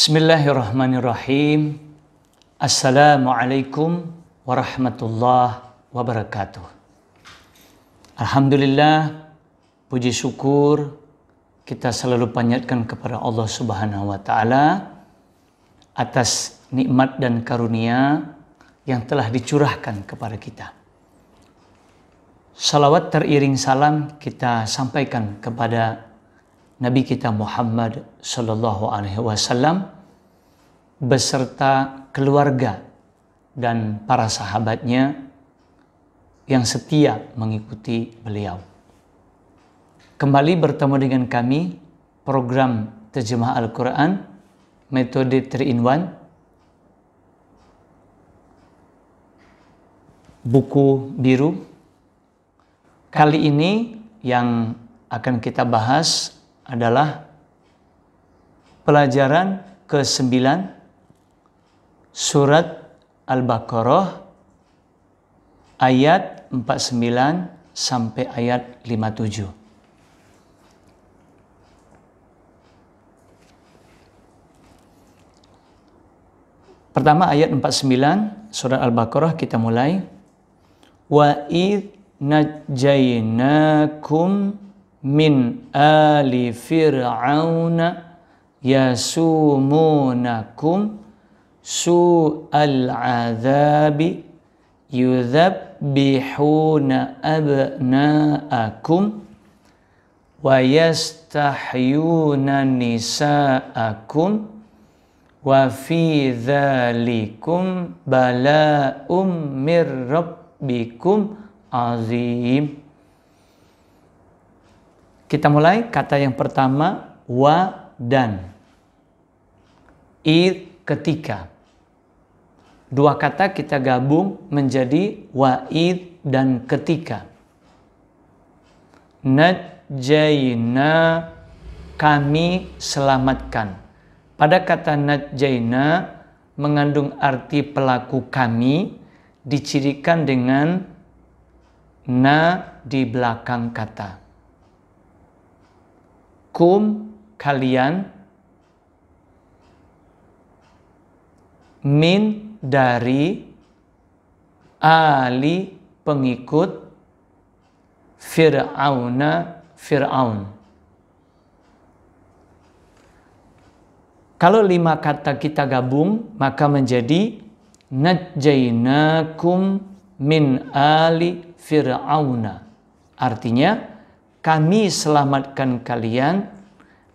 Bismillahirrahmanirrahim. Assalamualaikum warahmatullahi wabarakatuh. Alhamdulillah, puji syukur kita selalu panjatkan kepada Allah Subhanahu wa taala atas nikmat dan karunia yang telah dicurahkan kepada kita. Salawat teriring salam kita sampaikan kepada Nabi kita Muhammad sallallahu alaihi wasallam beserta keluarga dan para sahabatnya yang setia mengikuti beliau. Kembali bertemu dengan kami program Terjemah Al-Quran metode 3-in-1, buku biru. Kali ini yang akan kita bahas adalah pelajaran ke-9 surat Al-Baqarah ayat 49 sampai ayat 57. Pertama ayat 49 surat Al-Baqarah, kita mulai. Wa id najjaynakum min ali fir'auna yasumunakum su'al adzabi yudzabbihuna abna'akum wa yastahyuna nisa'akum wa fi dzalikum bala'um mir rabbikum azim. Kita mulai kata yang pertama, wa dan. Id, ketika. Dua kata kita gabung menjadi wa id dan ketika. Najjayna, kami selamatkan. Pada kata najjayna mengandung arti pelaku kami, dicirikan dengan na di belakang kata. Kum, kalian, min, dari, ali, pengikut, fir'auna, fir'aun. Kalau 5 kata kita gabung maka menjadi najjaynakum min ali fir'auna. Artinya kami selamatkan kalian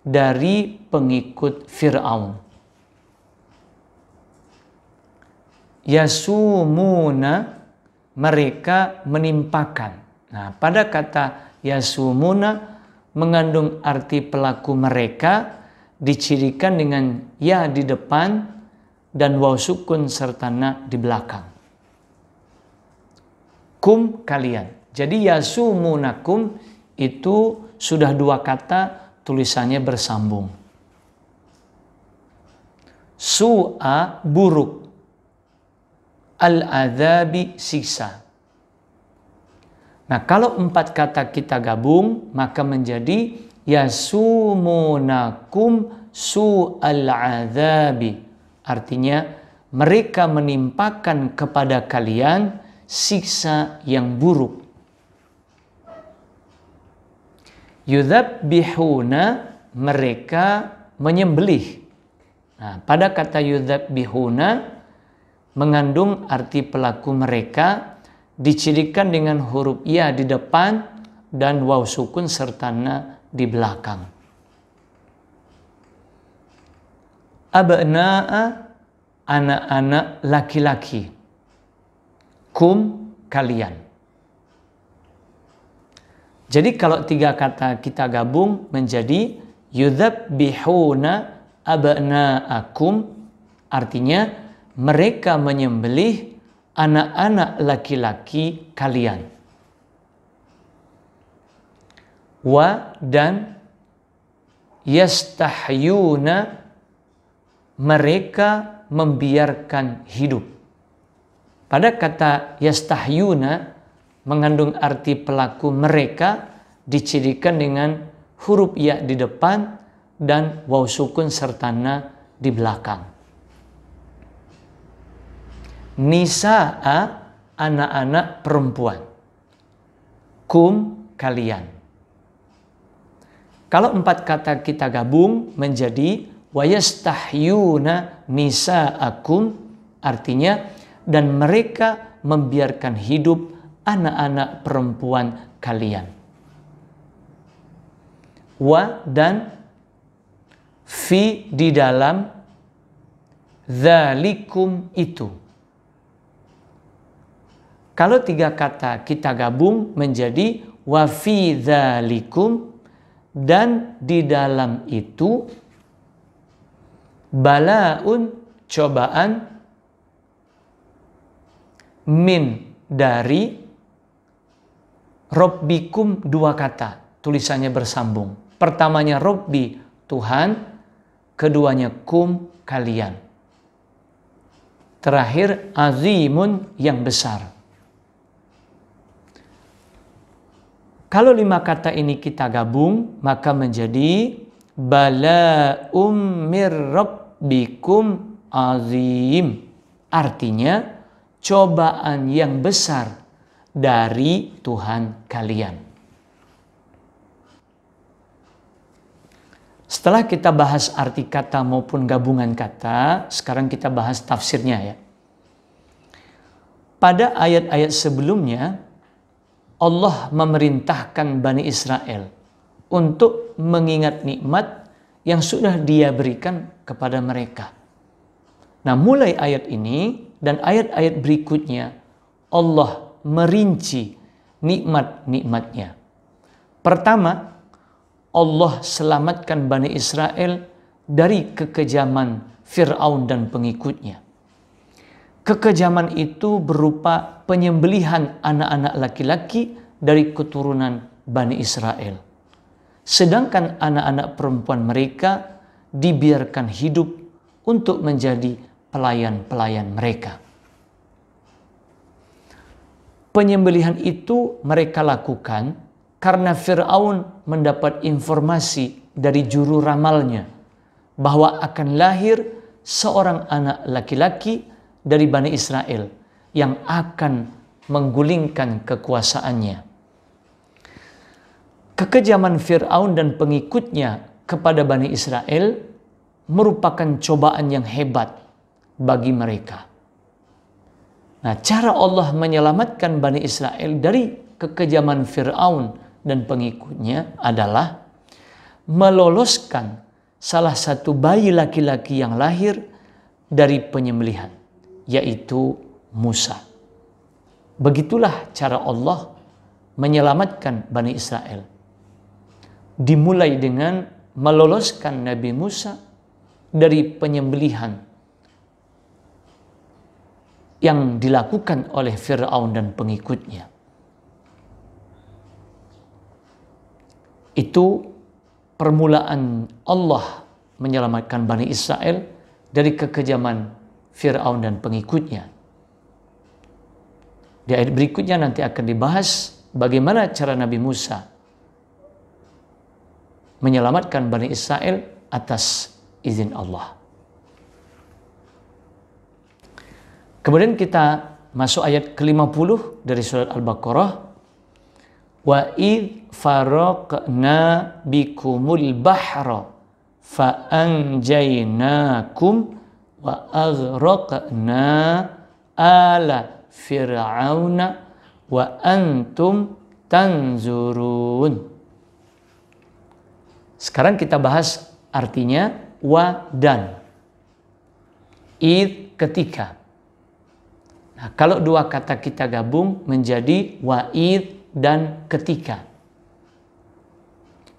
dari pengikut Fir'aun. Yasumuna, mereka menimpakan. Nah, pada kata yasumuna mengandung arti pelaku mereka, dicirikan dengan ya di depan dan waw sukun serta na di belakang. Kum, kalian. Jadi yasumunakum itu sudah 2 kata, tulisannya bersambung. Su'a, buruk. Al-adzabi, siksa. Nah, kalau 4 kata kita gabung maka menjadi yasumunakum su'al adzabi. Artinya mereka menimpakan kepada kalian siksa yang buruk. Yudzabbihuna, mereka menyembelih. Nah, pada kata yudzabbihuna mengandung arti pelaku mereka, dicirikan dengan huruf ya di depan dan waw sukun serta na di belakang. Abna'a, anak-anak laki-laki. Kum, kalian. Jadi kalau 3 kata kita gabung menjadi yudzabbihuna abna'akum, artinya mereka menyembelih anak-anak laki-laki kalian. Wa dan yastahyuna, mereka membiarkan hidup. Pada kata yastahyuna mengandung arti pelaku mereka, dicirikan dengan huruf ya di depan dan waw sukun serta na di belakang. Nisa'a, anak-anak perempuan. Kum, kalian. Kalau 4 kata kita gabung menjadi wa yastahyuna nisa'akum, artinya dan mereka membiarkan hidup anak-anak perempuan kalian. Wa dan fi di dalam dzalikum itu. Kalau 3 kata kita gabung menjadi wa fi dzalikum, dan di dalam itu balaun, cobaan, min dari robbikum, 2 kata tulisannya bersambung. Pertamanya robbi, Tuhan, keduanya kum, kalian. Terakhir azimun, yang besar. Kalau 5 kata ini kita gabung, maka menjadi bala'um mir rabbikum azim. Artinya, cobaan yang besar dari Tuhan kalian. Setelah kita bahas arti kata maupun gabungan kata, sekarang kita bahas tafsirnya ya. Pada ayat-ayat sebelumnya, Allah memerintahkan Bani Israel untuk mengingat nikmat yang sudah Dia berikan kepada mereka. Nah, mulai ayat ini dan ayat-ayat berikutnya, Allah merinci nikmat-nikmatnya. Pertama, Allah selamatkan Bani Israel dari kekejaman Fir'aun dan pengikutnya. Kekejaman itu berupa penyembelihan anak-anak laki-laki dari keturunan Bani Israel. Sedangkan anak-anak perempuan mereka dibiarkan hidup untuk menjadi pelayan-pelayan mereka. Penyembelihan itu mereka lakukan karena Fir'aun mendapat informasi dari juru ramalnya bahwa akan lahir seorang anak laki-laki dari Bani Israel yang akan menggulingkan kekuasaannya. Kekejaman Fir'aun dan pengikutnya kepada Bani Israel merupakan cobaan yang hebat bagi mereka. Nah, cara Allah menyelamatkan Bani Israel dari kekejaman Fir'aun dan pengikutnya adalah meloloskan salah satu bayi laki-laki yang lahir dari penyembelihan, yaitu Musa. Begitulah cara Allah menyelamatkan Bani Israel. Dimulai dengan meloloskan Nabi Musa dari penyembelihan yang dilakukan oleh Fir'aun dan pengikutnya. Itu permulaan Allah menyelamatkan Bani Israel dari kekejaman Fir'aun dan pengikutnya. Di ayat berikutnya nanti akan dibahas bagaimana cara Nabi Musa menyelamatkan Bani Israel atas izin Allah. Kemudian kita masuk ayat ke-50 dari surat Al-Baqarah. Wa id faraqna bikumul bahra fa anjaynakum wa aghraqna ala fir'auna wa antum tanzurun. Sekarang kita bahas artinya wa dan. Id, ketika. Nah, kalau 2 kata kita gabung menjadi wa id dan ketika.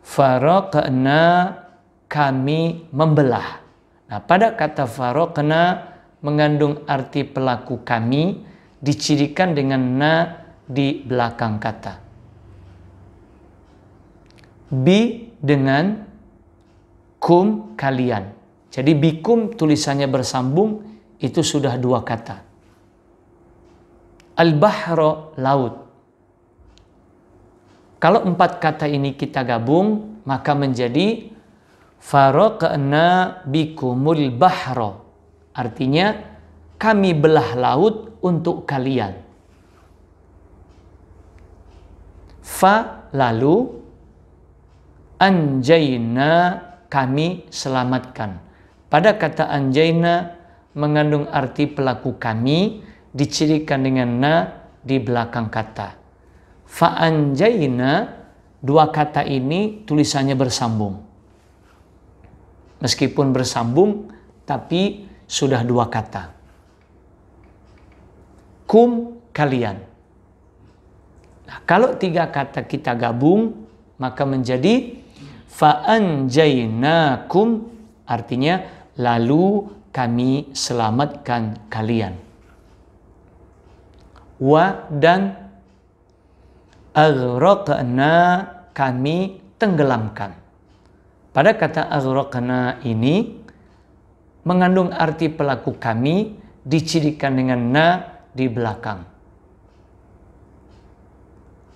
Faraqna, kami membelah. Nah, pada kata faraqna mengandung arti pelaku kami, dicirikan dengan na di belakang kata. Bi dengan kum, kalian. Jadi bikum tulisannya bersambung, itu sudah 2 kata. Al-bahra, laut. Kalau 4 kata ini kita gabung, maka menjadi faraqna bikumul bahra, artinya kami belah laut untuk kalian. Fa, lalu, anjayna, kami selamatkan. Pada kata anjayna mengandung arti pelaku kami, dicirikan dengan na di belakang kata. Fa anjayna, dua kata ini tulisannya bersambung. Meskipun bersambung, tapi sudah dua kata. Kum, kalian. Nah, kalau tiga kata kita gabung, maka menjadi fa'anjainakum, artinya lalu kami selamatkan kalian. Wa, dan aghraqna, kami tenggelamkan. Pada kata aghraqna ini mengandung arti pelaku kami, dicirikan dengan na di belakang.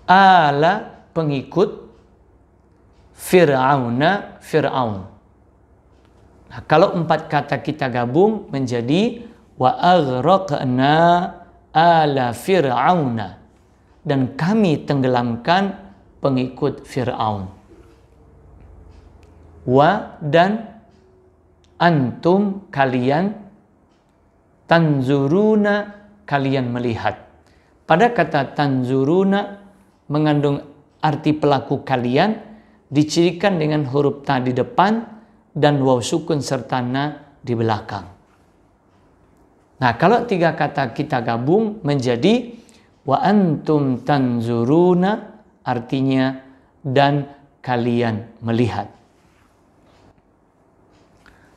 Ala, pengikut, Fir'auna, Fir'aun. Nah, kalau empat kata kita gabung menjadi wa aghraqna ala Fir'auna, dan kami tenggelamkan pengikut Fir'aun. Wa, dan antum, kalian, tanzuruna, kalian melihat. Pada kata tanzuruna mengandung arti pelaku kalian, dicirikan dengan huruf ta di depan dan waw sukun serta na di belakang. Nah, kalau tiga kata kita gabung menjadi wa antum tanzuruna, artinya dan kalian melihat.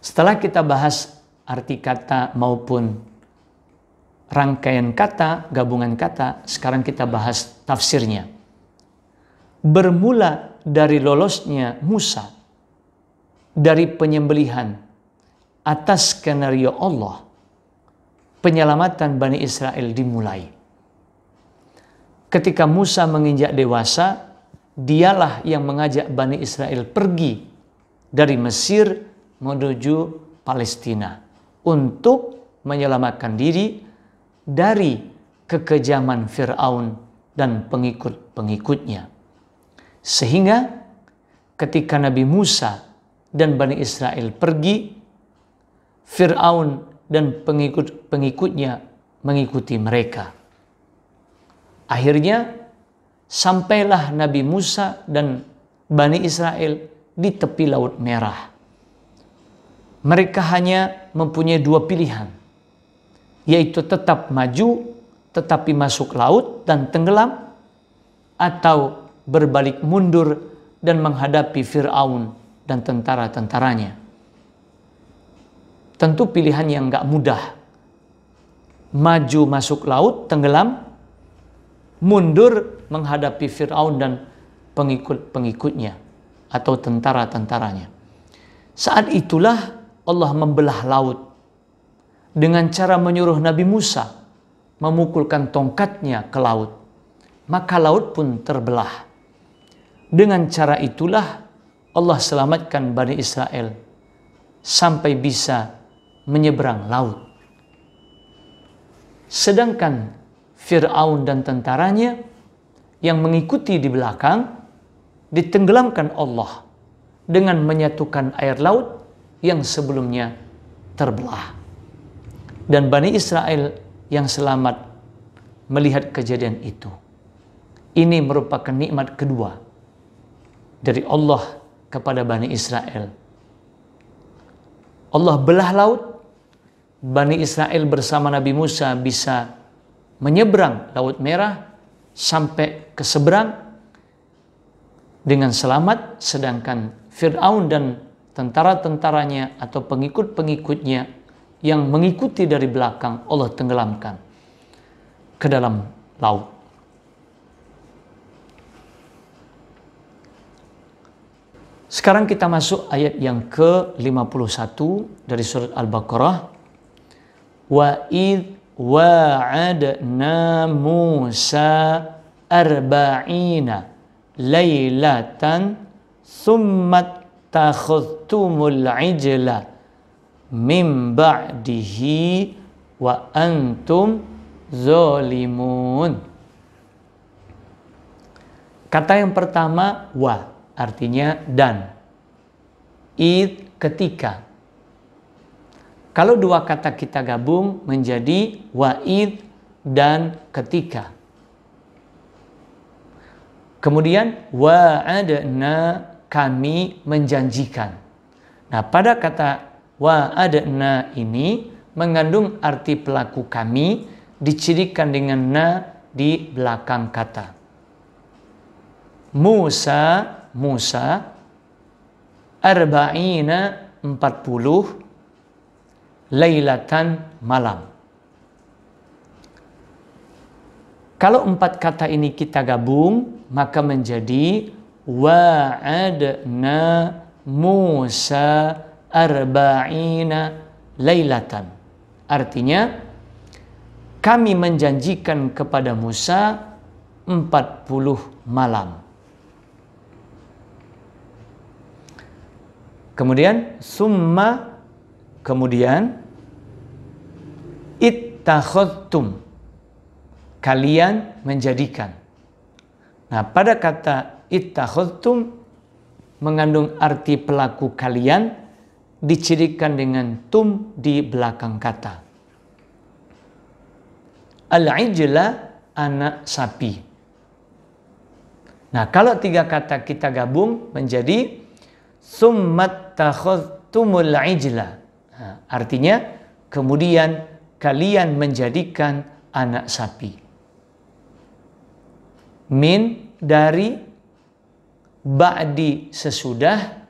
Setelah kita bahas arti kata maupun rangkaian kata, gabungan kata, sekarang kita bahas tafsirnya. Bermula dari lolosnya Musa dari penyembelihan atas skenario Allah, penyelamatan Bani Israel dimulai. Ketika Musa menginjak dewasa, dialah yang mengajak Bani Israel pergi dari Mesir menuju Palestina untuk menyelamatkan diri dari kekejaman Fir'aun dan pengikut-pengikutnya. Sehingga ketika Nabi Musa dan Bani Israel pergi, Fir'aun dan pengikut-pengikutnya mengikuti mereka. Akhirnya sampailah Nabi Musa dan Bani Israel di tepi Laut Merah. Mereka hanya mempunyai dua pilihan, yaitu tetap maju tetapi masuk laut dan tenggelam, atau berbalik mundur dan menghadapi Fir'aun dan tentara-tentaranya. Tentu pilihan yang gak mudah. Maju masuk laut, tenggelam, mundur menghadapi Fir'aun dan pengikut-pengikutnya atau tentara-tentaranya. Saat itulah Allah membelah laut dengan cara menyuruh Nabi Musa memukulkan tongkatnya ke laut. Maka laut pun terbelah. Dengan cara itulah Allah selamatkan Bani Israel sampai bisa menyeberang laut. Sedangkan Fir'aun dan tentaranya yang mengikuti di belakang ditenggelamkan Allah dengan menyatukan air laut yang sebelumnya terbelah. Dan Bani Israel yang selamat melihat kejadian itu. Ini merupakan nikmat kedua dari Allah kepada Bani Israel. Allah belah laut, Bani Israel bersama Nabi Musa bisa menyeberang Laut Merah sampai ke seberang dengan selamat, sedangkan Fir'aun dan tentara-tentaranya atau pengikut-pengikutnya yang mengikuti dari belakang Allah tenggelamkan ke dalam laut. Sekarang kita masuk ayat yang ke-51 dari surat Al-Baqarah. Wa id wa'adna Musa arba'ina laylatan thumma ittakhadtumul ijla min ba'dihi wa antum zalimun. Kata yang pertama wa, artinya dan. Id, ketika. Kalau dua kata kita gabung menjadi wa'id dan ketika. Kemudian wa'adna, kami menjanjikan. Nah, pada kata wa'adna ini mengandung arti pelaku kami, dicirikan dengan na di belakang kata. Musa arba'ina 40 lailatan malam. Kalau empat kata ini kita gabung, maka menjadi wa'adna Musa arba'ina lailatan. Artinya, kami menjanjikan kepada Musa 40 malam. Kemudian, kemudian, ittakhadtum, kalian menjadikan. Nah, pada kata ittakhadtum mengandung arti pelaku kalian, dicirikan dengan tum di belakang kata. Al-ijla, anak sapi. Nah, kalau tiga kata kita gabung menjadi summattakhadtumul ijla. Nah, artinya kemudian kalian menjadikan anak sapi. Min, dari, ba'di, sesudah,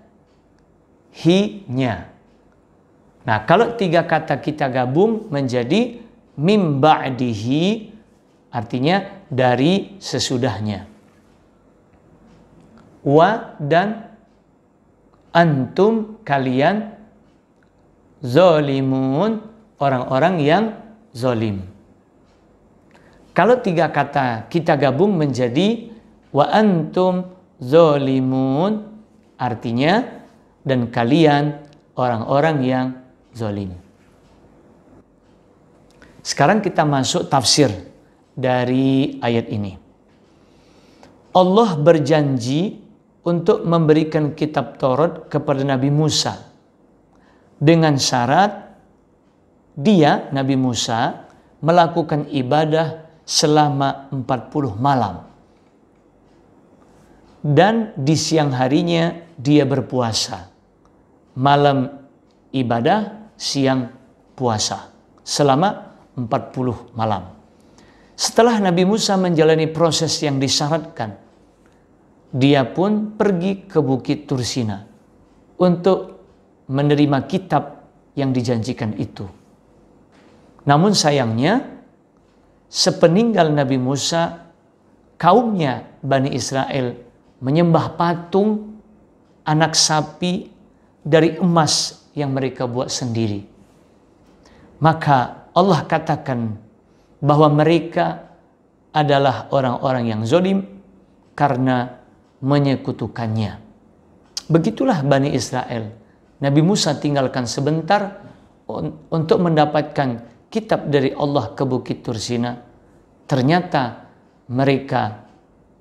hi-nya. Nah, kalau tiga kata kita gabung menjadi mim ba'dihi, artinya dari sesudahnya. Wa, dan antum, kalian, zalimun, orang-orang yang zalim. Kalau tiga kata kita gabung menjadi wa antum zalimun, artinya dan kalian orang-orang yang zalim. Sekarang kita masuk tafsir dari ayat ini. Allah berjanji untuk memberikan kitab Taurat kepada Nabi Musa dengan syarat dia, Nabi Musa, melakukan ibadah selama 40 malam. Dan di siang harinya dia berpuasa. Malam ibadah, siang puasa. Selama 40 malam. Setelah Nabi Musa menjalani proses yang disyaratkan, dia pun pergi ke Bukit Tursina untuk menerima kitab yang dijanjikan itu. Namun sayangnya, sepeninggal Nabi Musa, kaumnya Bani Israel menyembah patung anak sapi dari emas yang mereka buat sendiri. Maka Allah katakan bahwa mereka adalah orang-orang yang zalim karena menyekutukannya. Begitulah Bani Israel. Nabi Musa tinggalkan sebentar untuk mendapatkan kitab dari Allah ke Bukit Tursina. Ternyata mereka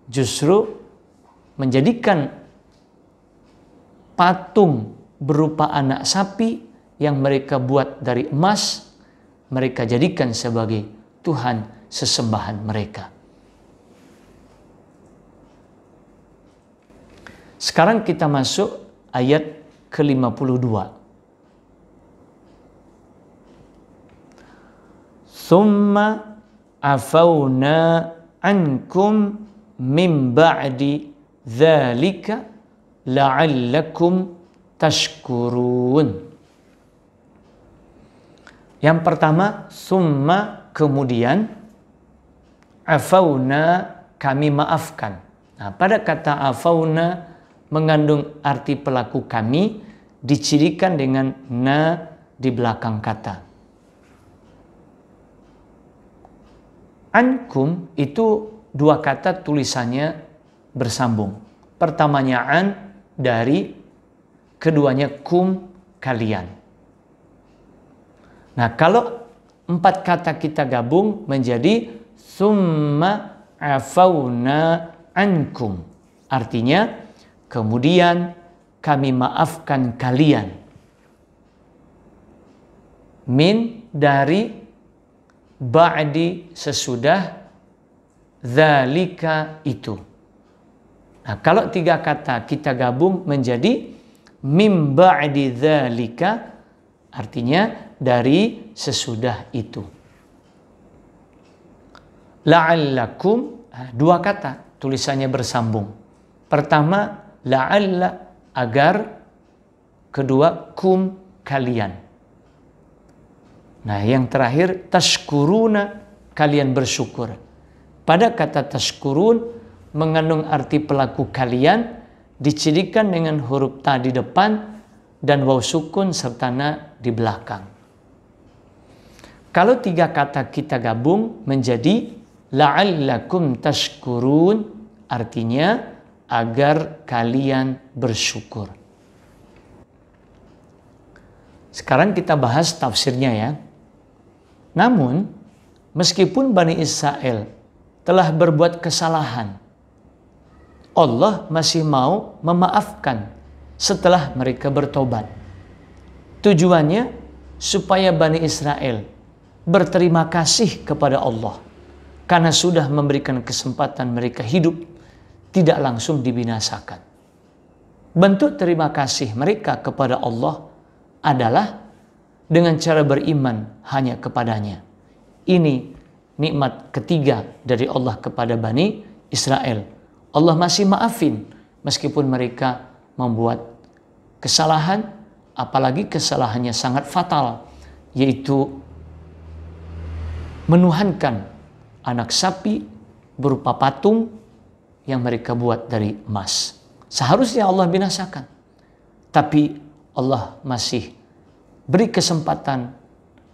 justru menjadikan patung berupa anak sapi yang mereka buat dari emas, mereka jadikan sebagai Tuhan sesembahan mereka. Sekarang kita masuk ayat ke-52. Summa afawna ankum min ba'di dzalika la'allakum tashkurun. Yang pertama, summa, kemudian, afawna, kami maafkan. Nah, pada kata afawna mengandung arti pelaku kami, dicirikan dengan na di belakang kata. Ankum itu dua kata tulisannya bersambung. Pertamanya an, dari, keduanya kum, kalian. Nah, kalau 4 kata kita gabung menjadi summa afauna ankum. Artinya, kemudian kami maafkan kalian. Min dari ba'di sesudah dzalika itu. Nah, kalau 3 kata kita gabung menjadi mim ba'di dzalika, artinya dari sesudah itu. La'allakum, 2 kata tulisannya bersambung. Pertama la'alla, agar. Kedua kum, kalian. Nah, yang terakhir tashkuruna, kalian bersyukur. Pada kata tashkurun mengandung arti pelaku kalian, dicirikan dengan huruf ta di depan dan waw sukun serta na di belakang. Kalau 3 kata kita gabung menjadi la'allakum tashkurun, artinya agar kalian bersyukur. Sekarang kita bahas tafsirnya ya. Namun, meskipun Bani Israel telah berbuat kesalahan, Allah masih mau memaafkan setelah mereka bertobat. Tujuannya supaya Bani Israel berterima kasih kepada Allah karena sudah memberikan kesempatan mereka hidup, tidak langsung dibinasakan. Bentuk terima kasih mereka kepada Allah adalah dengan cara beriman hanya kepadanya. Ini nikmat ketiga dari Allah kepada Bani Israel. Allah masih maafin meskipun mereka membuat kesalahan, apalagi kesalahannya sangat fatal, yaitu menuhankan anak sapi berupa patung yang mereka buat dari emas. Seharusnya Allah binasakan, tapi Allah masih beri kesempatan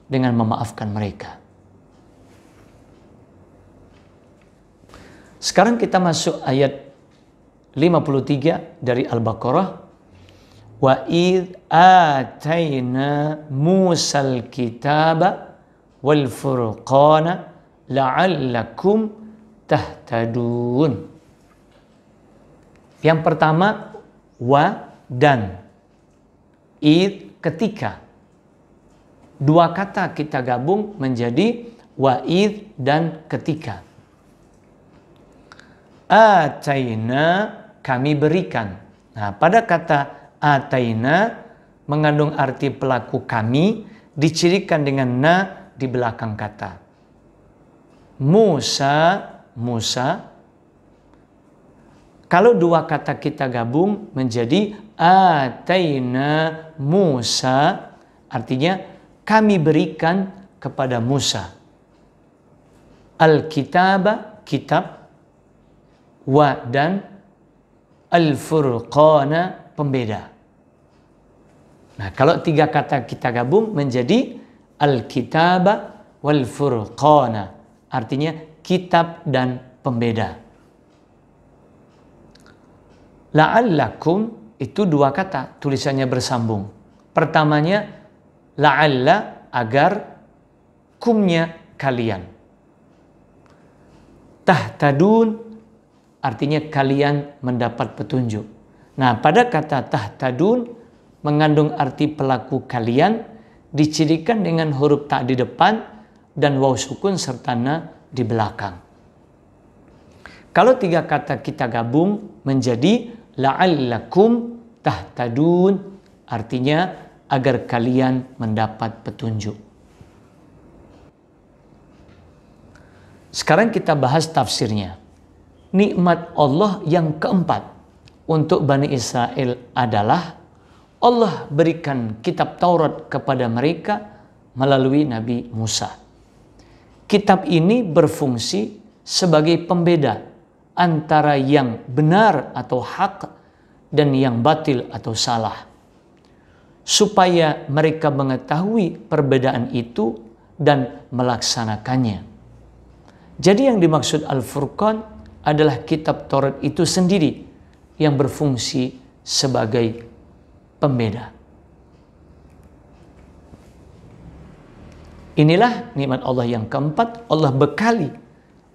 dengan memaafkan mereka. Sekarang kita masuk ayat 53 dari Al-Baqarah. Wa idh atayna Musal kitaba wal furqana la'allakum tahtadun. Yang pertama wa dan. Id ketika. 2 kata kita gabung menjadi wa id dan ketika. Ataina, kami berikan. Nah, pada kata ataina mengandung arti pelaku kami, dicirikan dengan na di belakang kata. Musa. Kalau 2 kata kita gabung menjadi ataina Musa, artinya kami berikan kepada Musa. Al-kitaba, kitab, wa dan al-furqana, pembeda. Nah, kalau 3 kata kita gabung menjadi al-kitaba wal furqana, artinya kitab dan pembeda. La'allakum itu 2 kata tulisannya bersambung. Pertamanya la'alla, agar, kumnya kalian. Tahtadun artinya kalian mendapat petunjuk. Nah, pada kata tahtadun mengandung arti pelaku kalian, dicirikan dengan huruf ta di depan dan waw sukun serta na di belakang. Kalau 3 kata kita gabung menjadi la'allakum tahtadun, artinya agar kalian mendapat petunjuk. Sekarang kita bahas tafsirnya. Nikmat Allah yang keempat untuk Bani Israel adalah Allah berikan kitab Taurat kepada mereka melalui Nabi Musa. Kitab ini berfungsi sebagai pembeda antara yang benar atau hak dan yang batil atau salah, supaya mereka mengetahui perbedaan itu dan melaksanakannya. Jadi yang dimaksud Al-Furqan adalah kitab Taurat itu sendiri yang berfungsi sebagai pembeda. Inilah nikmat Allah yang keempat. Allah bekali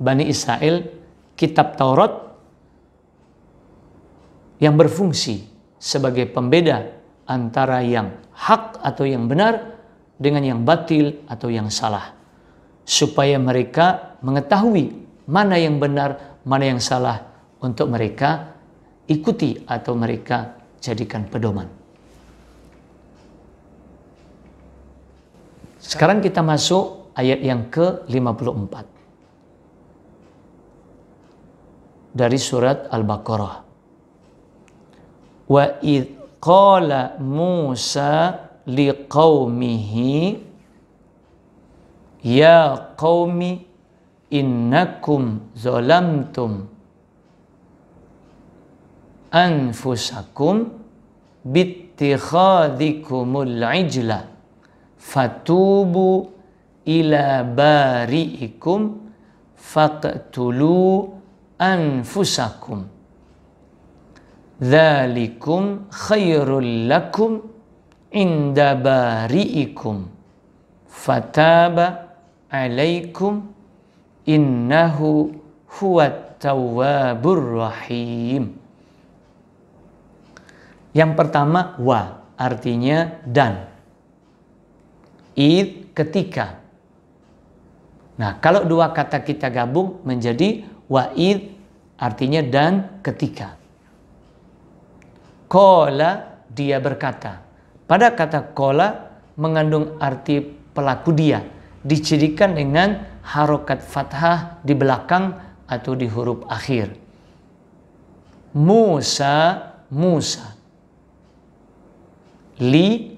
Bani Israel kitab Taurat yang berfungsi sebagai pembeda antara yang hak atau yang benar dengan yang batil atau yang salah, supaya mereka mengetahui mana yang benar, mana yang salah, untuk mereka ikuti atau mereka jadikan pedoman. Sekarang kita masuk ayat yang ke-54 dari surat Al-Baqarah. Wa idh qala Musa liqaumihi ya qaumi innakum zalamtum anfusakum bittikhadikumul ijla fatubu ila bari'ikum faqtulu anfusakum dzalikum khairul lakum inda bari'ikum fataba alaikum innahu huwat tawwabur rahim. Yang pertama wa, artinya dan. Id, ketika. Nah, kalau dua kata kita gabung menjadi wa'id, artinya dan ketika. Qala, dia berkata. Pada kata qala mengandung arti pelaku dia, dicirikan dengan harokat fathah di belakang atau di huruf akhir. Musa, Musa. Li,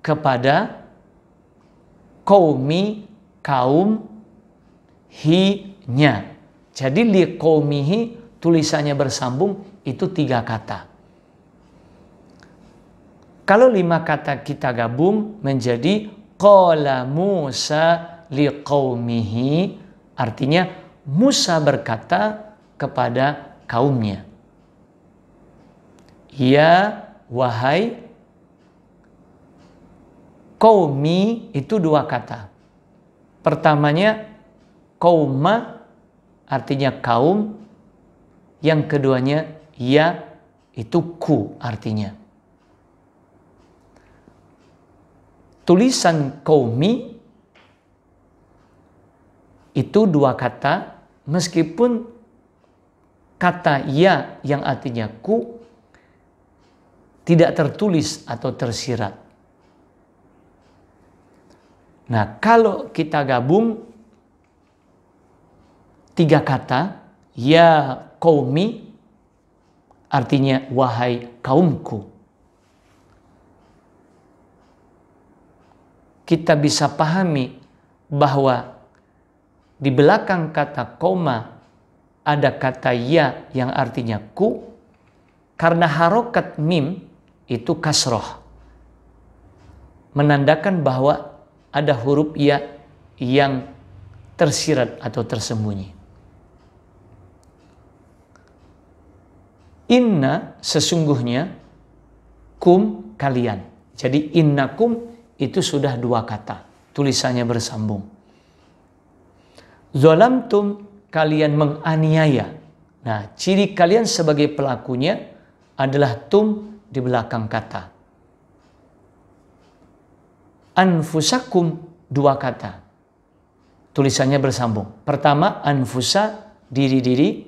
kepada. Qaumi, kaum. Hi, nya. Jadi li qaumihi tulisannya bersambung, itu 3 kata. Kalau 5 kata kita gabung menjadi qala Musa li qaumihi, artinya Musa berkata kepada kaumnya. Ya, wahai. Qaumi itu 2 kata. Pertamanya qauma, artinya kaum. Yang keduanya ya, itu ku artinya. Tulisan qaumi itu 2 kata, meskipun kata ya yang artinya ku tidak tertulis atau tersirat. Nah, kalau kita gabung 3 kata, ya qaumi, artinya wahai kaumku, kita bisa pahami bahwa di belakang kata qauma ada kata ya yang artinya ku, karena harokat mim itu kasroh, menandakan bahwa ada huruf ya yang tersirat atau tersembunyi. Inna, sesungguhnya, kum, kalian. Jadi innakum itu sudah 2 kata, tulisannya bersambung. Zalamtum, kalian menganiaya. Nah, ciri kalian sebagai pelakunya adalah tum di belakang kata. Anfusakum, 2 kata, tulisannya bersambung. Pertama anfusa, diri-diri,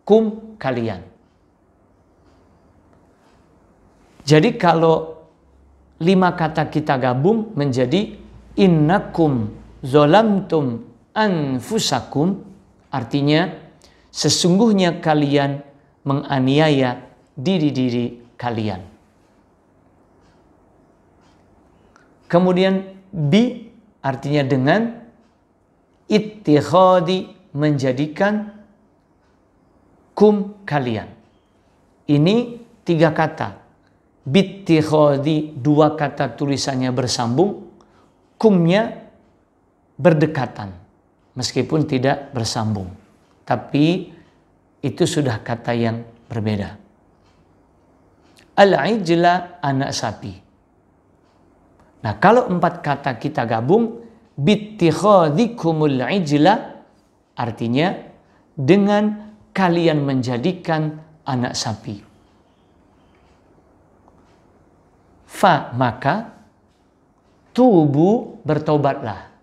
kum, kalian. Jadi kalau 5 kata kita gabung menjadi innakum zalamtum anfusakum, artinya sesungguhnya kalian menganiaya diri-diri kalian. Kemudian bi, artinya dengan. Ittikhadi, menjadikan. Kum, kalian. Ini 3 kata. Bittikhadi, 2 kata tulisannya bersambung. Kumnya berdekatan, meskipun tidak bersambung. Tapi itu sudah kata yang berbeda. al-ijla, anak sapi. Nah, kalau 4 kata kita gabung, bittikhadhikumul ijla, artinya dengan kalian menjadikan anak sapi. Fa, maka, tubu, bertobatlah.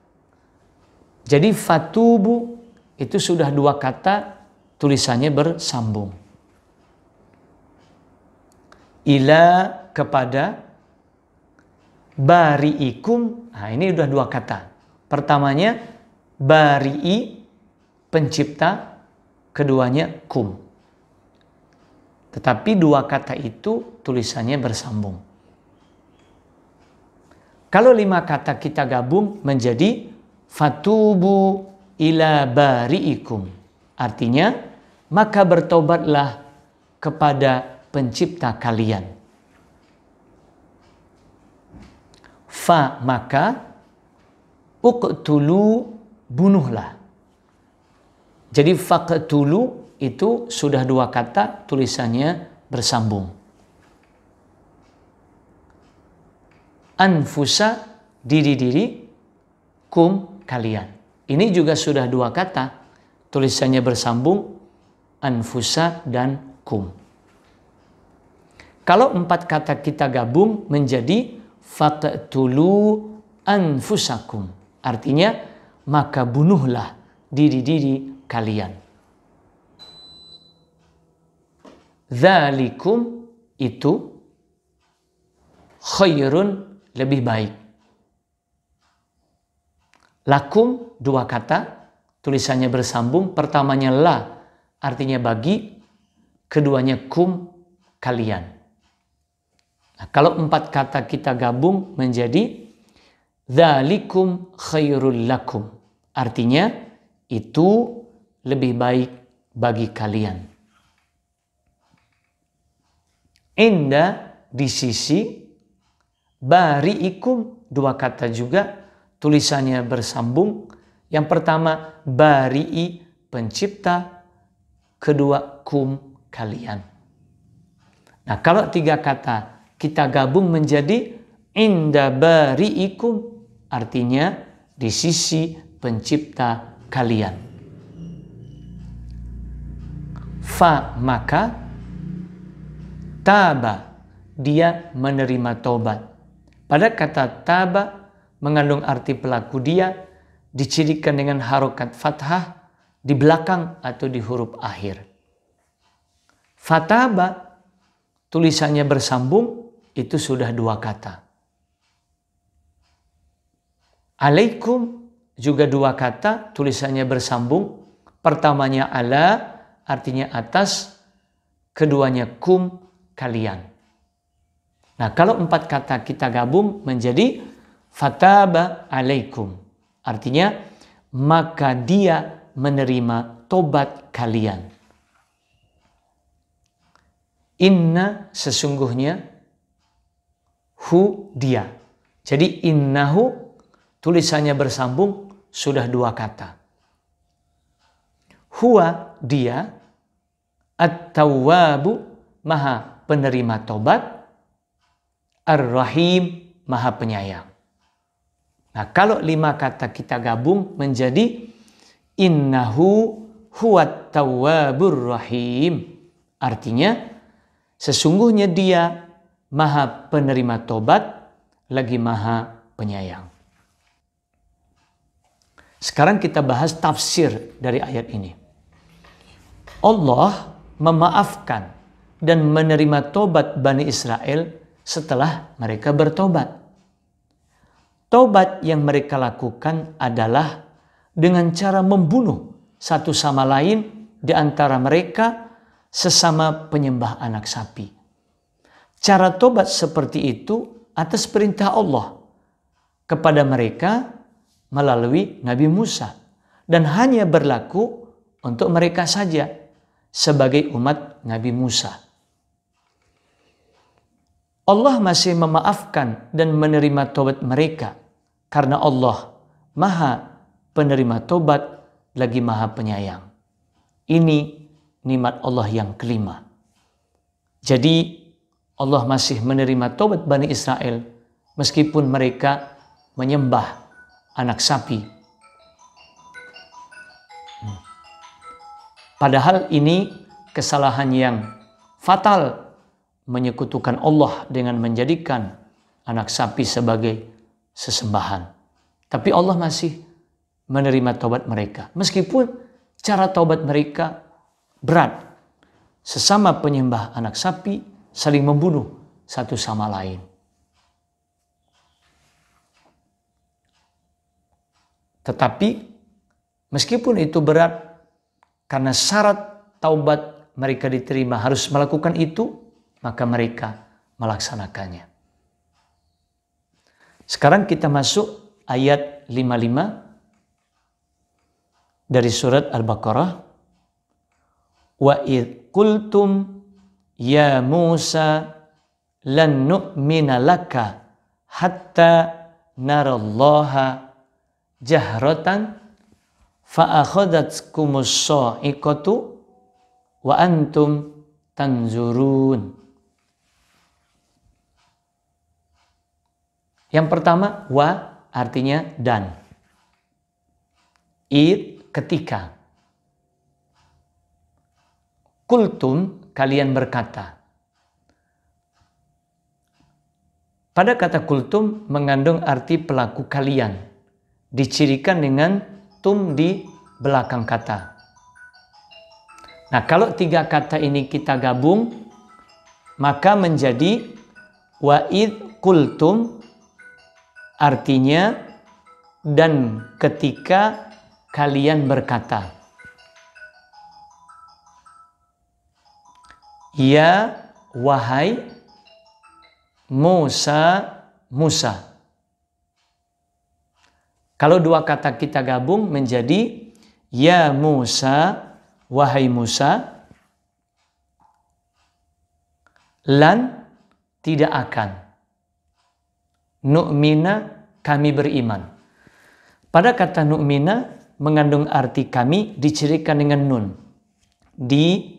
Jadi fatubu itu sudah 2 kata, tulisannya bersambung. Ila, kepada, bari'ikum, nah ini udah 2 kata. Pertamanya bari'i, pencipta, keduanya kum. Tetapi 2 kata itu tulisannya bersambung. Kalau 5 kata kita gabung menjadi fatubu ila bari'ikum. Artinya, maka bertobatlah kepada pencipta kalian. Fa, maka, uqtulu, bunuhlah. Jadi faqtulu itu sudah 2 kata, tulisannya bersambung. Anfusa, diri-diri, kum, kalian. Ini juga sudah 2 kata, tulisannya bersambung, anfusa dan kum. Kalau 4 kata kita gabung menjadi faqtulu anfusakum. Artinya, maka bunuhlah diri-diri kalian. Dzalikum, itu khairun, lebih baik. Lakum, 2 kata, tulisannya bersambung. Pertamanya la, artinya bagi. Keduanya kum, kalian. Nah, kalau 4 kata kita gabung menjadi dzalikum khairul lakum. Artinya itu lebih baik bagi kalian. Inda, di sisi, bari'ikum, 2 kata juga, tulisannya bersambung. Yang pertama bari'i, pencipta, kedua kum, kalian. Nah, kalau 3 kata kita gabung menjadi inda bari'ikum, artinya di sisi pencipta kalian. Fa, maka, taba, dia menerima taubat. Pada kata taba mengandung arti pelaku dia, dicirikan dengan harokat fathah di belakang atau di huruf akhir. Fataba, tulisannya bersambung, itu sudah 2 kata. Alaikum, juga 2 kata, tulisannya bersambung. Pertamanya ala, artinya atas. Keduanya kum, kalian. Nah, kalau 4 kata kita gabung menjadi fataba alaikum. Artinya, maka dia menerima tobat kalian. Inna, sesungguhnya, hu, dia. Jadi innahu, tulisannya bersambung, sudah 2 kata. Huwa, dia, at-tawwabu, maha penerima tobat, ar-rahim, maha penyayang. Nah, kalau 5 kata kita gabung menjadi innahu huwat tawwabur rahim. Artinya, sesungguhnya dia maha penerima tobat, lagi maha penyayang. Sekarang kita bahas tafsir dari ayat ini. Allah memaafkan dan menerima tobat Bani Israel setelah mereka bertobat. Tobat yang mereka lakukan adalah dengan cara membunuh satu sama lain di antara mereka sesama penyembah anak sapi. Cara tobat seperti itu atas perintah Allah kepada mereka melalui Nabi Musa, dan hanya berlaku untuk mereka saja sebagai umat Nabi Musa. Allah masih memaafkan dan menerima tobat mereka karena Allah maha penerima tobat lagi maha penyayang. Ini nikmat Allah yang kelima. Jadi Allah masih menerima taubat Bani Israel meskipun mereka menyembah anak sapi. Padahal ini kesalahan yang fatal, menyekutukan Allah dengan menjadikan anak sapi sebagai sesembahan. Tapi Allah masih menerima taubat mereka. Meskipun cara taubat mereka berat. Sesama penyembah anak sapi saling membunuh satu sama lain. Tetapi meskipun itu berat, karena syarat taubat mereka diterima harus melakukan itu, maka mereka melaksanakannya. Sekarang kita masuk ayat 55 dari surat Al-Baqarah. Wa idh qultum ya Musa lan nu'mina laka hatta narallaha jahratan fa akhadatkumus sa'iqatu wa antum tanzurun. Yang pertama, wa artinya dan. Id ketika. Kultum kalian berkata. Pada kata kultum mengandung arti pelaku kalian. Dicirikan dengan tum di belakang kata. Nah, kalau tiga kata ini kita gabung, maka menjadi wa'id kultum, artinya dan ketika kalian berkata. Ya wahai Musa, Musa. Kalau dua kata kita gabung menjadi ya Musa, wahai Musa. Lan tidak akan. Nu'mina kami beriman. Pada kata nu'mina mengandung arti kami dicirikan dengan nun di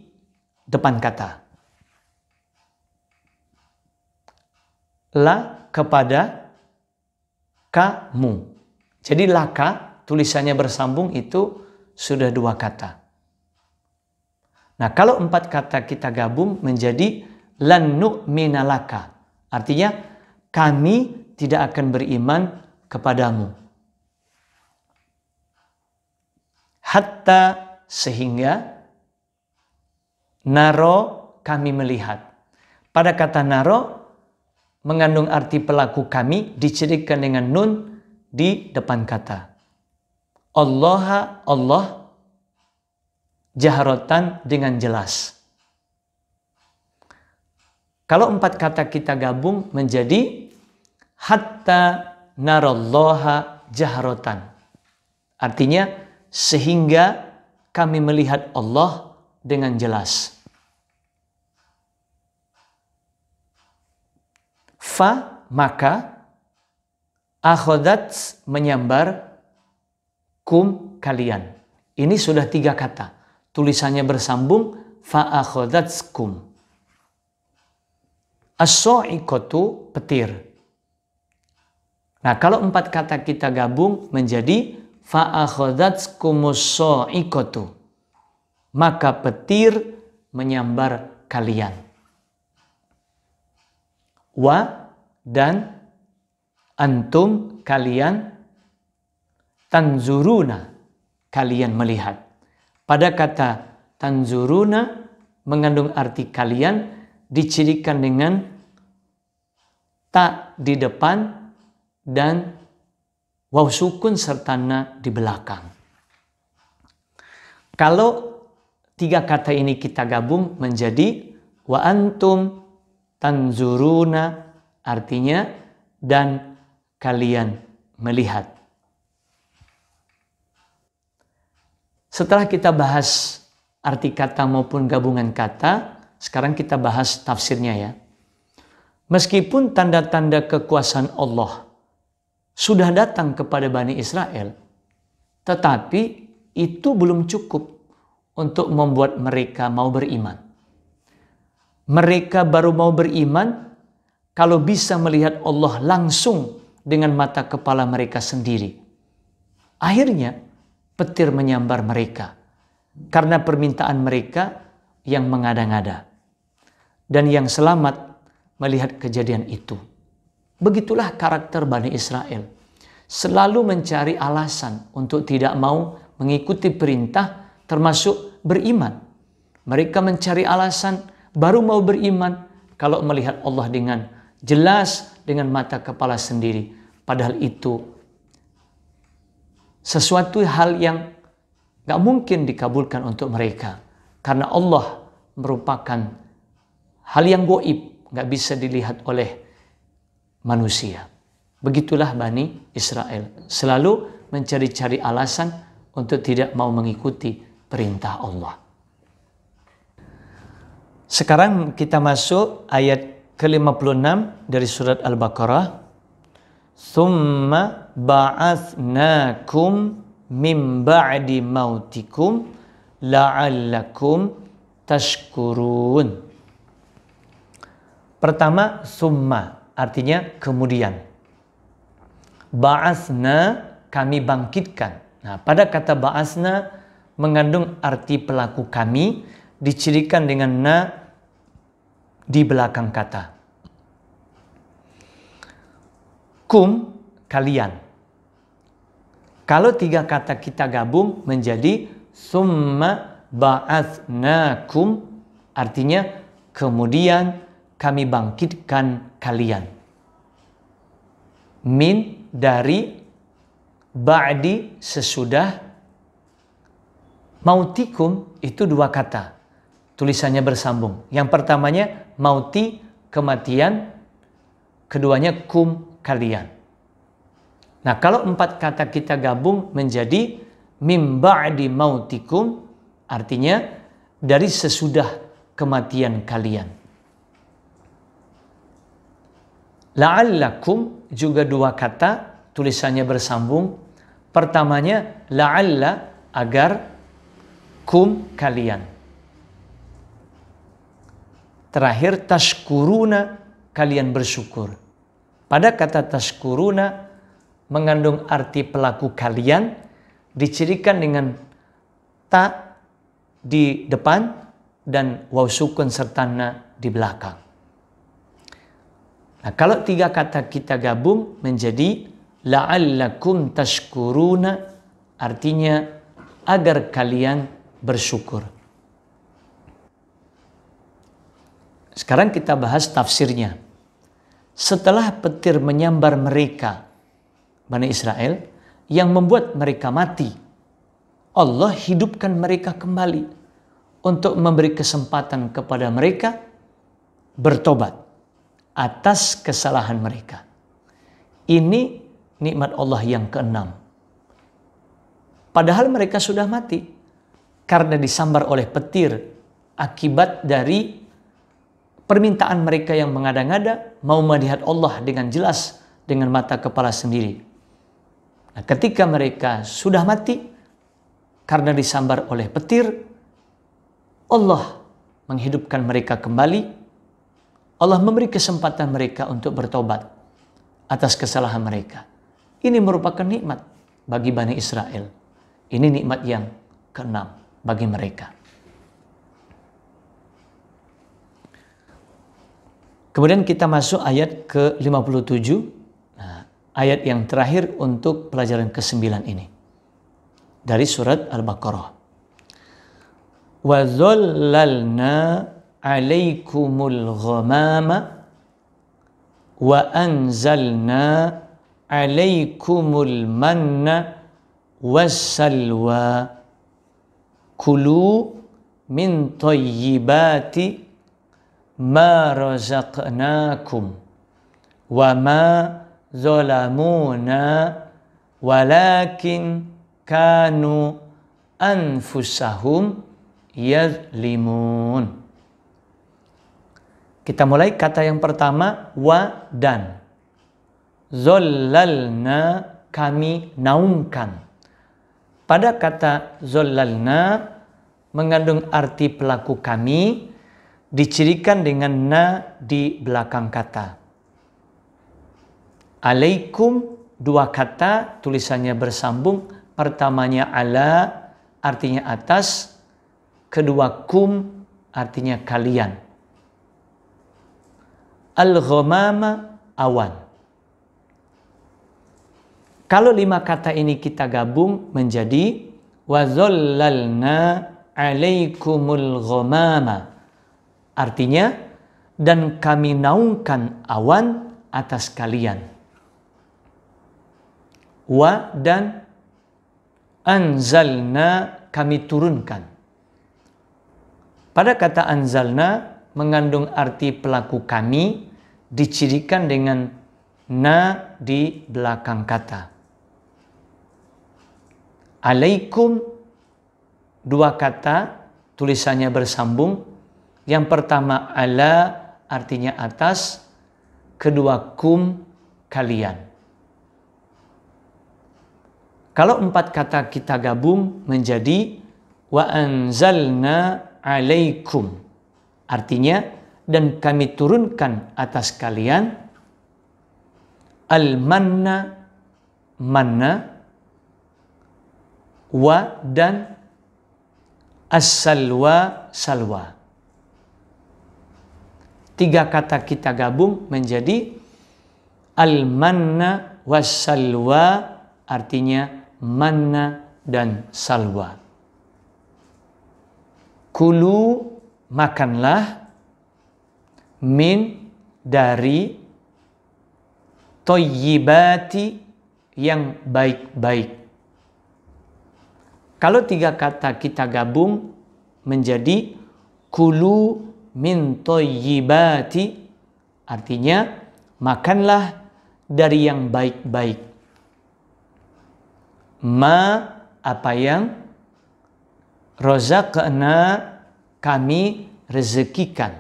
depan kata. La kepada kamu. Jadi laka tulisannya bersambung itu sudah dua kata. Nah, kalau empat kata kita gabung menjadi lan nu'mina laka. Artinya kami tidak akan beriman kepadamu. Hatta sehingga naro kami melihat. Pada kata naro mengandung arti pelaku kami dicirikan dengan nun di depan kata. Allah jahratan dengan jelas. Kalau empat kata kita gabung menjadi hatta narallaha jahratan. Artinya sehingga kami melihat Allah dengan jelas. Fa maka akhodat menyambar kum kalian. Ini sudah tiga kata. Tulisannya bersambung fa akhodatskum. As-sa'iqatu petir. Nah, kalau empat kata kita gabung menjadi fa akhodatskumus sa'iqatu. Maka petir menyambar kalian. Wa dan antum kalian tanzuruna kalian melihat. Pada kata tanzuruna mengandung arti kalian dicirikan dengan ta di depan dan waw sukun serta na di belakang. Kalau tiga kata ini kita gabung menjadi wa antum tanzuruna, artinya dan kalian melihat. Setelah kita bahas arti kata maupun gabungan kata, sekarang kita bahas tafsirnya ya. Meskipun tanda-tanda kekuasaan Allah sudah datang kepada Bani Israel, tetapi itu belum cukup untuk membuat mereka mau beriman. mereka baru mau beriman kalau bisa melihat Allah langsung dengan mata kepala mereka sendiri. Akhirnya petir menyambar mereka karena permintaan mereka yang mengada-ngada. Dan yang selamat melihat kejadian itu. Begitulah karakter Bani Israel. Selalu mencari alasan untuk tidak mau mengikuti perintah termasuk beriman. Mereka mencari alasan baru mau beriman kalau melihat Allah dengan jelas dengan mata kepala sendiri. Padahal itu sesuatu hal yang gak mungkin dikabulkan untuk mereka. Karena Allah merupakan hal yang gaib, gak bisa dilihat oleh manusia. Begitulah Bani Israel. Selalu mencari-cari alasan untuk tidak mau mengikuti perintah Allah. Sekarang kita masuk ayat ke-56 dari surat Al-Baqarah. Tsumma ba'atsnakum min ba'di mautikum la'allakum tashkurun. Pertama, summa artinya kemudian. Ba'atsna kami bangkitkan. Nah, pada kata ba'atsna mengandung arti pelaku kami, dicirikan dengan na di belakang kata. Kum, kalian. Kalau tiga kata kita gabung menjadi summa ba'atsnakum, artinya kemudian kami bangkitkan kalian. Min dari, ba'di sesudah, mautikum itu dua kata. Tulisannya bersambung. Yang pertamanya mauti, kematian. Keduanya kum, kalian. Nah, kalau empat kata kita gabung menjadi mim ba'di mautikum, artinya dari sesudah kematian kalian. La'allakum juga dua kata, tulisannya bersambung. Pertamanya la'alla, agar, kum, kalian. Terakhir tashkuruna, kalian bersyukur. Pada kata tashkuruna mengandung arti pelaku kalian, dicirikan dengan ta di depan dan waw sukun serta na di belakang. Nah, kalau tiga kata kita gabung menjadi la'allakum tashkuruna, artinya agar kalian bersyukur. Sekarang kita bahas tafsirnya. Setelah petir menyambar mereka, Bani Israel, yang membuat mereka mati, Allah hidupkan mereka kembali untuk memberi kesempatan kepada mereka bertobat atas kesalahan mereka. Ini nikmat Allah yang keenam. Padahal mereka sudah mati karena disambar oleh petir akibat dari permintaan mereka yang mengada-ngada mau melihat Allah dengan jelas dengan mata kepala sendiri. Nah, ketika mereka sudah mati karena disambar oleh petir, Allah menghidupkan mereka kembali. Allah memberi kesempatan mereka untuk bertobat atas kesalahan mereka. Ini merupakan nikmat bagi Bani Israel. Ini nikmat yang keenam bagi mereka. Kemudian kita masuk ayat ke-57. Nah, ayat yang terakhir untuk pelajaran ke-9 ini. Dari surat Al-Baqarah. Wa zallalna alaikumul ghamama wa anzalna alaikumul manna wassalwa kulu min thayyibati ma razaqnakum wa ma zalamuna walakin kanu anfusahum yazlimun. Kita mulai kata yang pertama, wa dan. Zallalna, kami naungkan. Pada kata zallalna mengandung arti pelaku kami, dicirikan dengan na di belakang kata. Alaikum, dua kata tulisannya bersambung. Pertamanya ala, artinya atas. Kedua kum, artinya kalian. Al-ghamama, awan. Kalau 5 kata ini kita gabung menjadi wa zallalna alaikumul ghamama. Artinya, dan kami naungkan awan atas kalian. Wa dan anzalna, kami turunkan. Pada kata anzalna mengandung arti pelaku kami, dicirikan dengan na di belakang kata. Alaikum, dua kata tulisannya bersambung. Yang pertama ala, artinya atas. Kedua kum, kalian. Kalau 4 kata kita gabung menjadi wa anzalna alaikum. Artinya, dan kami turunkan atas kalian al-manna, manna, wa dan as-salwa, salwa. 3 kata kita gabung menjadi al-manna was-salwa, artinya manna dan salwa. Kulu, makanlah, min, dari, thayyibati, yang baik-baik. Kalau 3 kata kita gabung menjadi kulu min thayyibati, artinya makanlah dari yang baik-baik. Ma, apa yang rozaqna, kami rezekikan.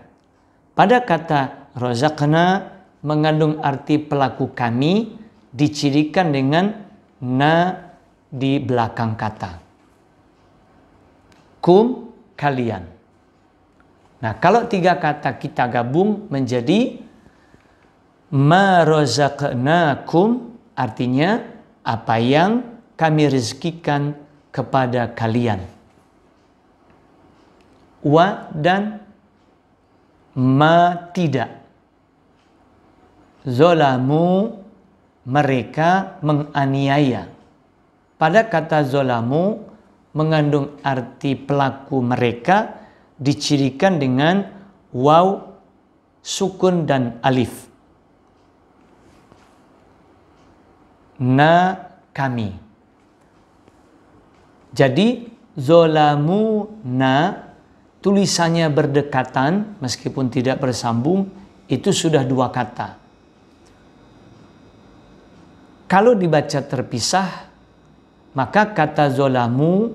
Pada kata rozaqna mengandung arti pelaku kami, dicirikan dengan na di belakang kata. Kum, kalian. Nah, kalau 3 kata kita gabung menjadi ma rozaqnakum, artinya apa yang kami rezekikan kepada kalian. Wa dan ma, tidak. Zolamu, mereka menganiaya. Pada kata zolamu mengandung arti pelaku mereka, dicirikan dengan waw, sukun dan alif. Na, kami. Jadi zolamu na, tulisannya berdekatan meskipun tidak bersambung, itu sudah 2 kata. Kalau dibaca terpisah, maka kata zolamu,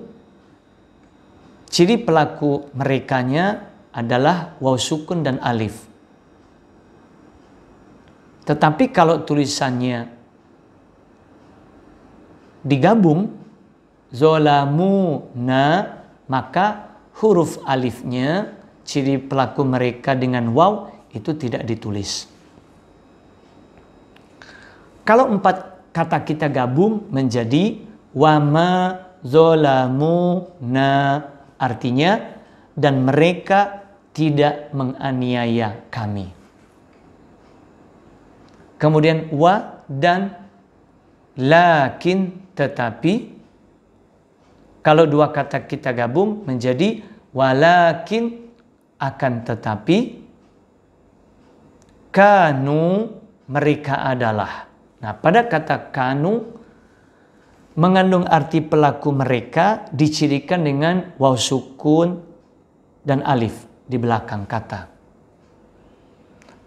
ciri pelaku merekanya adalah waw sukun dan alif. Tetapi kalau tulisannya digabung, zolamu na, maka huruf alifnya, ciri pelaku mereka dengan waw, itu tidak ditulis. Kalau 4 kata kita gabung menjadi wama zolamu na, artinya dan mereka tidak menganiaya kami. Kemudian wa dan lakin, tetapi. Kalau 2 kata kita gabung menjadi walakin, akan tetapi. Kanu, mereka adalah. Nah, pada kata kanu mengandung arti pelaku mereka, dicirikan dengan waw sukun dan alif di belakang kata.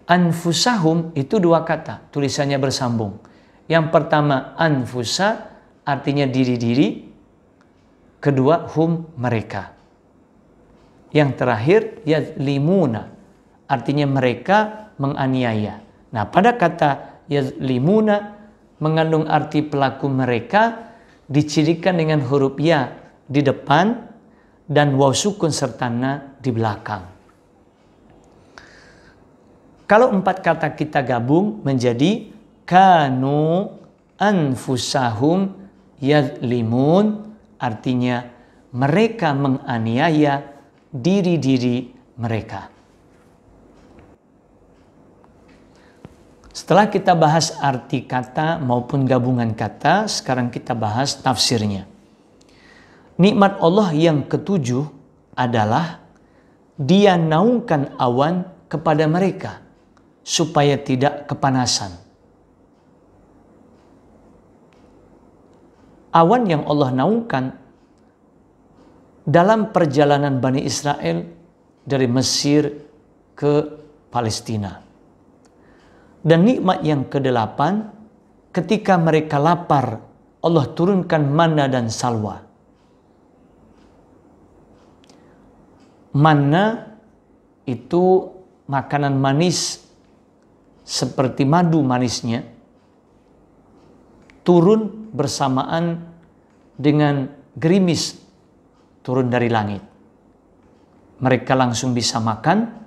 Anfusahum, itu 2 kata, tulisannya bersambung. Yang pertama anfusa, artinya diri-diri. Kedua hum, mereka. Yang terakhir yazlimuna, artinya mereka menganiaya. Nah, pada kata yazlimuna mengandung arti pelaku mereka, dicirikan dengan huruf ya di depan dan waw sukun serta na di belakang. Kalau 4 kata kita gabung menjadi kanu anfusahum yadlimun, artinya mereka menganiaya diri-diri mereka. Setelah kita bahas arti kata maupun gabungan kata, sekarang kita bahas tafsirnya. Nikmat Allah yang ketujuh adalah Dia naungkan awan kepada mereka supaya tidak kepanasan. Awan yang Allah naungkan dalam perjalanan Bani Israel dari Mesir ke Palestina. Dan nikmat yang kedelapan, ketika mereka lapar, Allah turunkan manna dan salwa. Manna itu makanan manis seperti madu manisnya, turun bersamaan dengan gerimis turun dari langit. Mereka langsung bisa makan.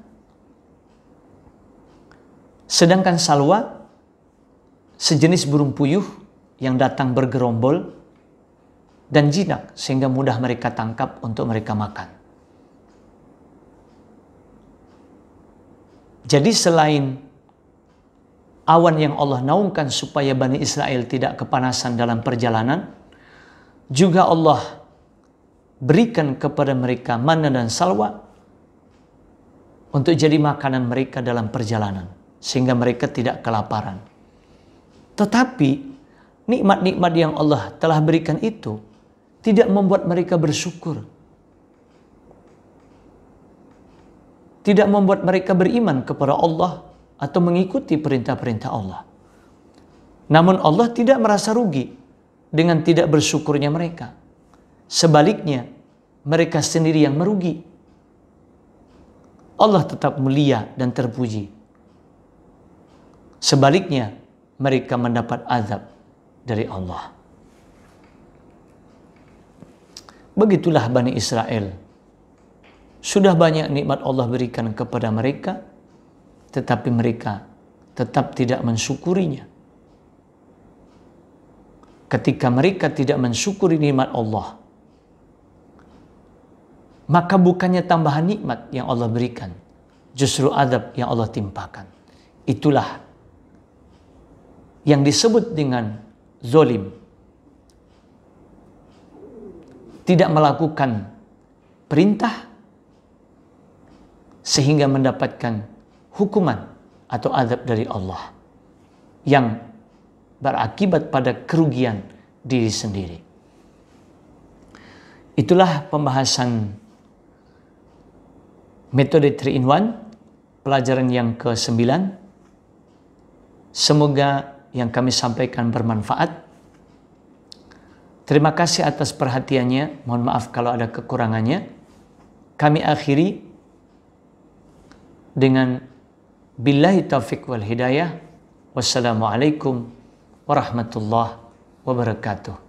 Sedangkan salwa sejenis burung puyuh yang datang bergerombol dan jinak sehingga mudah mereka tangkap untuk mereka makan. Jadi selain awan yang Allah naungkan supaya Bani Israel tidak kepanasan dalam perjalanan, juga Allah berikan kepada mereka manna dan salwa untuk jadi makanan mereka dalam perjalanan, sehingga mereka tidak kelaparan. Tetapi nikmat-nikmat yang Allah telah berikan itu tidak membuat mereka bersyukur, tidak membuat mereka beriman kepada Allah atau mengikuti perintah-perintah Allah. Namun Allah tidak merasa rugi dengan tidak bersyukurnya mereka. Sebaliknya, mereka sendiri yang merugi. Allah tetap mulia dan terpuji. Sebaliknya, mereka mendapat azab dari Allah. Begitulah Bani Israel. Sudah banyak nikmat Allah berikan kepada mereka, tetapi mereka tetap tidak mensyukurinya. Ketika mereka tidak mensyukuri nikmat Allah, maka bukannya tambahan nikmat yang Allah berikan, justru azab yang Allah timpakan. Itulah yang disebut dengan zolim. Tidak melakukan perintah sehingga mendapatkan hukuman atau azab dari Allah yang berakibat pada kerugian diri sendiri. Itulah pembahasan metode 3-in-1, pelajaran yang ke-9. Semoga yang kami sampaikan bermanfaat. Terima kasih atas perhatiannya. Mohon maaf kalau ada kekurangannya. Kami akhiri dengan billahi taufiq wal hidayah. Wassalamualaikum warahmatullahi wabarakatuh.